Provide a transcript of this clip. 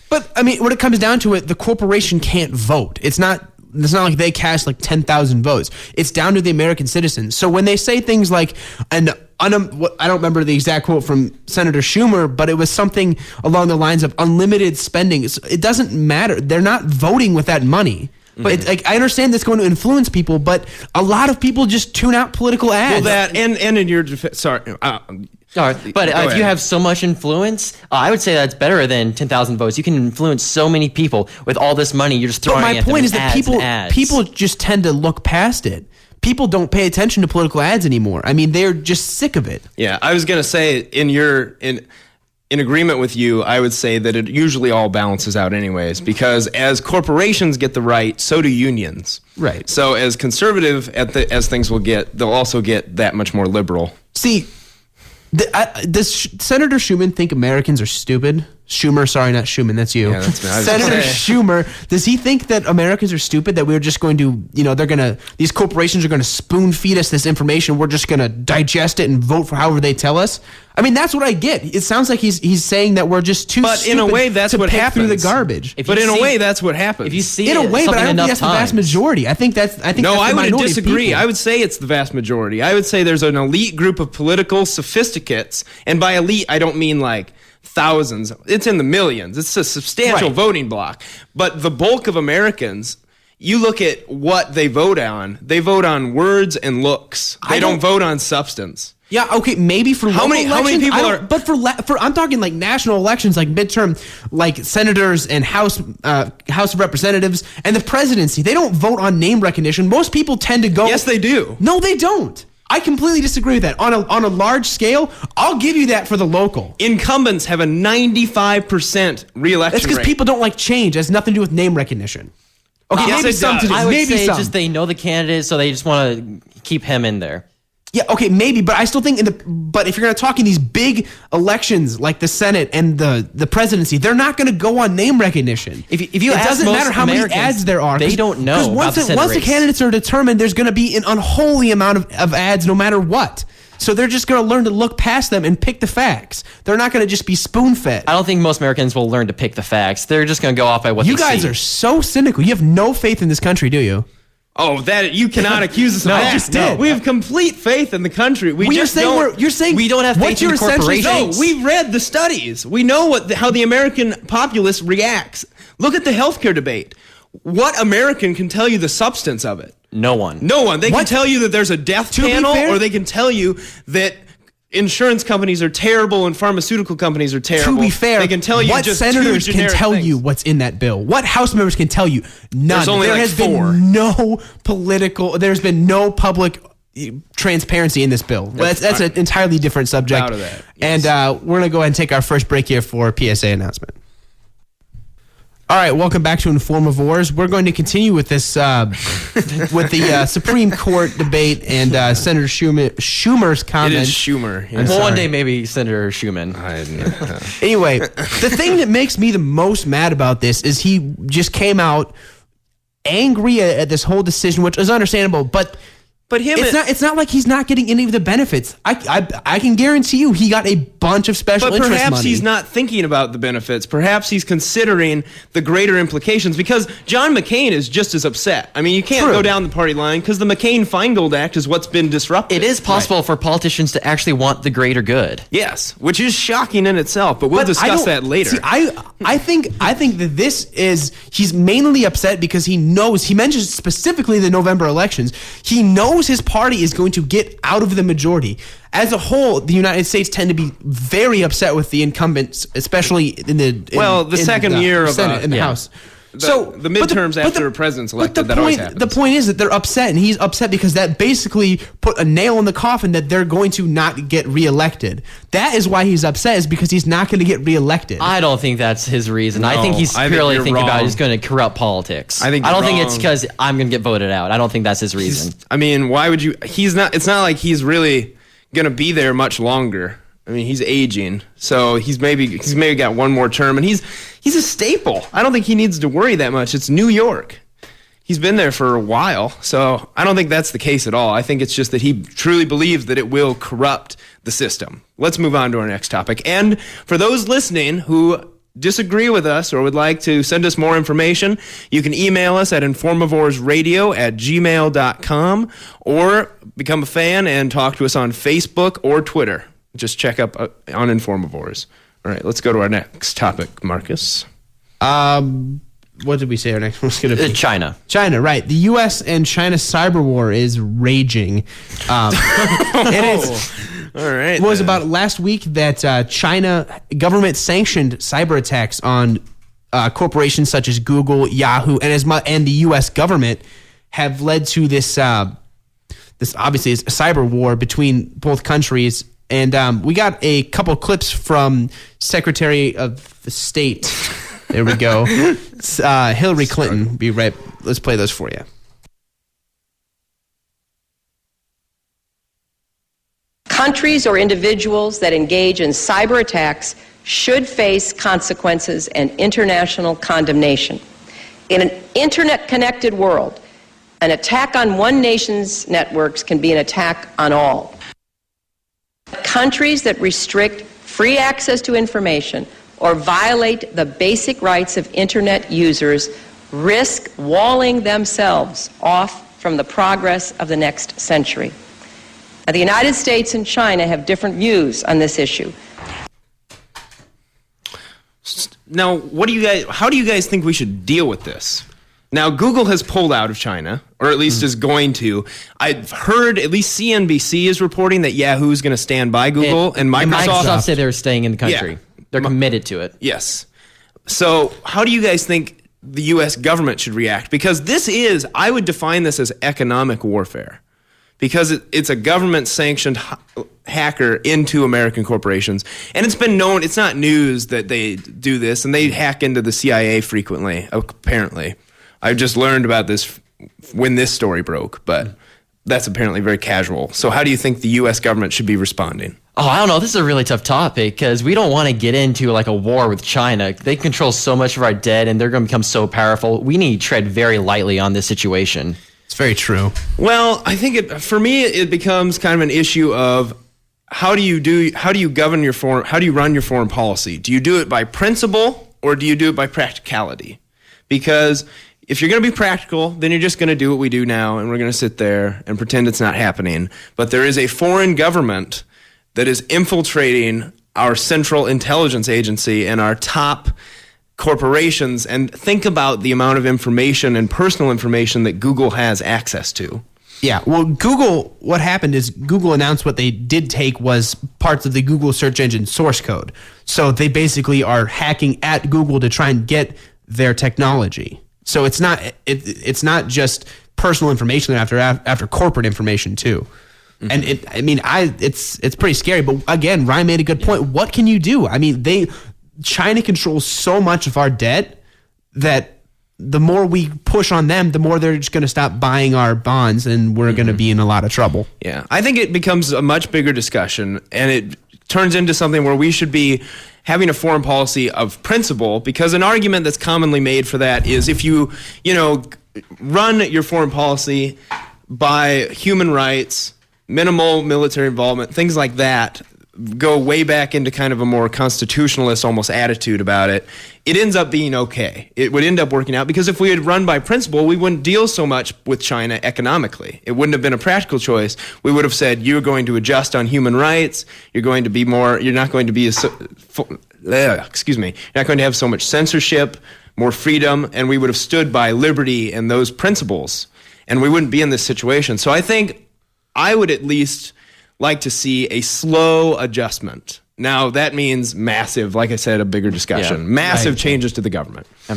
But I mean, when it comes down to it, the corporation can't vote. It's not like they cast like 10,000 votes. It's down to the American citizens. So when they say things like, I don't remember the exact quote from Senator Schumer, but it was something along the lines of unlimited spending. It doesn't matter. They're not voting with that money. But I understand that's going to influence people, but a lot of people just tune out political ads. Well, that and in your defense, sorry. But if you have so much influence, I would say that's better than 10,000 votes. You can influence so many people with all this money. You're just throwing. But my point is that people just tend to look past it. People don't pay attention to political ads anymore. I mean, they're just sick of it. Yeah, I was gonna say in agreement with you, I would say that it usually all balances out anyways, because as corporations get the right, so do unions. Right. So as conservative as things will get, they'll also get that much more liberal. See, does Senator Schumer think Americans are stupid? Schumer, sorry, not Schumann, that's you. Yeah, that's me. Senator Schumer, does he think that Americans are stupid, that we're just going to, these corporations are going to spoon feed us this information, we're just going to digest it and vote for however they tell us? I mean, that's what I get. It sounds like he's saying that we're just too stupid in a way, that's to what pick happens through the garbage. But in a way, that's what happens. If you see in a way, but I don't think that's the vast times. majority. I think that's I would minority disagree. People. I would say it's the vast majority. I would say there's an elite group of political sophisticates, and by elite, I don't mean like thousands. It's in the millions. It's a substantial voting block. But the bulk of Americans, you look at what they vote on. They vote on words and looks. They don't vote on substance. Yeah, okay, maybe for how many people are? But for I'm talking like national elections, like midterm, like senators and House of Representatives and the presidency. They don't vote on name recognition. Most people tend to go. Yes, they do. No, they don't. I completely disagree with that. On a large scale, I'll give you that for the local. Incumbents have a 95% re-election That's because rate. people don't like change. It has nothing to do with name recognition. Okay, Yes, maybe it some does. to do. I would Maybe say some. just they know the candidate, so they just want to keep him in there. Yeah, okay, maybe, but I still think but if you're going to talk in these big elections like the Senate and the presidency, they're not going to go on name recognition. If you it ask doesn't most matter how Americans, many ads there are. They don't know. Because once the candidates are determined, there's going to be an unholy amount of ads no matter what. So they're just going to learn to look past them and pick the facts. They're not going to just be spoon-fed. I don't think most Americans will learn to pick the facts. They're just going to go off by what they see. You guys are so cynical. You have no faith in this country, do you? Oh, that you cannot accuse us of that. I just did. We have complete faith in the country. You're saying we don't have faith in the corporations. No, we've read the studies. We know how the American populace reacts. Look at the healthcare debate. What American can tell you the substance of it? No one. No one. They can tell you that there's a death panel, or they can tell you that insurance companies are terrible and pharmaceutical companies are terrible. To be fair, they can tell you what just senators two can generic tell things. you what's in that bill? What House members can tell you? None. There's only there like has 4. been no there's been no public transparency in this bill. That's an entirely different subject. Out of that, yes. And we're going to go ahead and take our first break here for a PSA announcement. All right, welcome back to Informavores. We're going to continue with this, with the Supreme Court debate and Senator Schumer's comment. It is Schumer. Yeah. Well, one day maybe Senator Schumann. Anyway, the thing that makes me the most mad about this is he just came out angry at this whole decision, which is understandable, but it's not like he's not getting any of the benefits. I can guarantee you he got a bunch of special interest money. But perhaps he's not thinking about the benefits. Perhaps he's considering the greater implications, because John McCain is just as upset. I mean, you can't go down the party line because the McCain-Feingold Act is what's been disrupted. It is possible for politicians to actually want the greater good. Yes, which is shocking in itself, but we'll discuss that later. See, I think that this is, he's mainly upset because he mentions specifically the November elections. He knows his party is going to get out of the majority. As a whole, the United States tend to be very upset with the incumbents, especially in the second year of Senate, in the House. The midterms after a president's elected, that always happens. The point is that they're upset, and he's upset because that basically put a nail in the coffin that they're going to not get reelected. That is why he's upset, is because he's not going to get reelected. I don't think that's his reason. I think he's purely thinking about he's going to corrupt politics. I don't think it's because I'm going to get voted out. I don't think that's his reason. Why would you? He's not. It's not like he's really going to be there much longer. I mean, he's aging, so he's maybe got one more term, and he's a staple. I don't think he needs to worry that much. It's New York. He's been there for a while, so I don't think that's the case at all. I think it's just that he truly believes that it will corrupt the system. Let's move on to our next topic. And for those listening who disagree with us or would like to send us more information, you can email us at informavoresradio@gmail.com or become a fan and talk to us on Facebook or Twitter. Just check up on Informavores. All right, let's go to our next topic, Marcus. What did we say our next one's going to be? China. China, right. The U.S. and China cyber war is raging. It is. All right. It was about last week that China government sanctioned cyber attacks on corporations such as Google, Yahoo, and the U.S. government have led to this obviously is a cyber war between both countries. And we got a couple clips from Secretary of the State. There we go. Hillary Clinton. Be right. Let's play those for you. Countries or individuals that engage in cyber attacks should face consequences and international condemnation. In an internet-connected world, an attack on one nation's networks can be an attack on all. Countries that restrict free access to information or violate the basic rights of internet users risk walling themselves off from the progress of the next century. Now, the United States and China have different views on this issue. Now, how do you guys think we should deal with this? Now, Google has pulled out of China, or at least is going to. I've heard, at least CNBC is reporting that Yahoo is going to stand by Google, and Microsoft said they're staying in the country. Yeah. They're committed to it. Yes. So how do you guys think the U.S. government should react? Because I would define this as economic warfare. Because it's a government-sanctioned hacker into American corporations. And it's been known, it's not news that they do this, and they hack into the CIA frequently, apparently. I just learned about this when this story broke, but that's apparently very casual. So how do you think the U.S. government should be responding? Oh, I don't know. This is a really tough topic because we don't want to get into like a war with China. They control so much of our debt and they're going to become so powerful. We need to tread very lightly on this situation. It's very true. Well, I think for me it becomes kind of an issue of how do you run your foreign policy? Do you do it by principle or do you do it by practicality? Because if you're going to be practical, then you're just going to do what we do now and we're going to sit there and pretend it's not happening. But there is a foreign government that is infiltrating our central intelligence agency and our top corporations, and think about the amount of information and personal information that Google has access to. Yeah, well, what happened is Google announced what they did take was parts of the Google search engine source code. So they basically are hacking at Google to try and get their technology. So it's not just personal information after corporate information too. Mm-hmm. And it's pretty scary. But again, Ryan made a good point. What can you do? I mean, China controls so much of our debt that the more we push on them, the more they're just going to stop buying our bonds, and we're going to be in a lot of trouble. Yeah, I think it becomes a much bigger discussion, and it turns into something where we should be having a foreign policy of principle, because an argument that's commonly made for that is if you run your foreign policy by human rights, minimal military involvement, things like that, go way back into kind of a more constitutionalist almost attitude about it, it ends up being okay. It would end up working out because if we had run by principle, we wouldn't deal so much with China economically. It wouldn't have been a practical choice. We would have said, you're going to adjust on human rights. You're not going to be you're not going to have so much censorship, more freedom, and we would have stood by liberty and those principles, and we wouldn't be in this situation. So I think I would at least like to see a slow adjustment. Now, that means massive, like I said, a bigger discussion, massive changes to the government.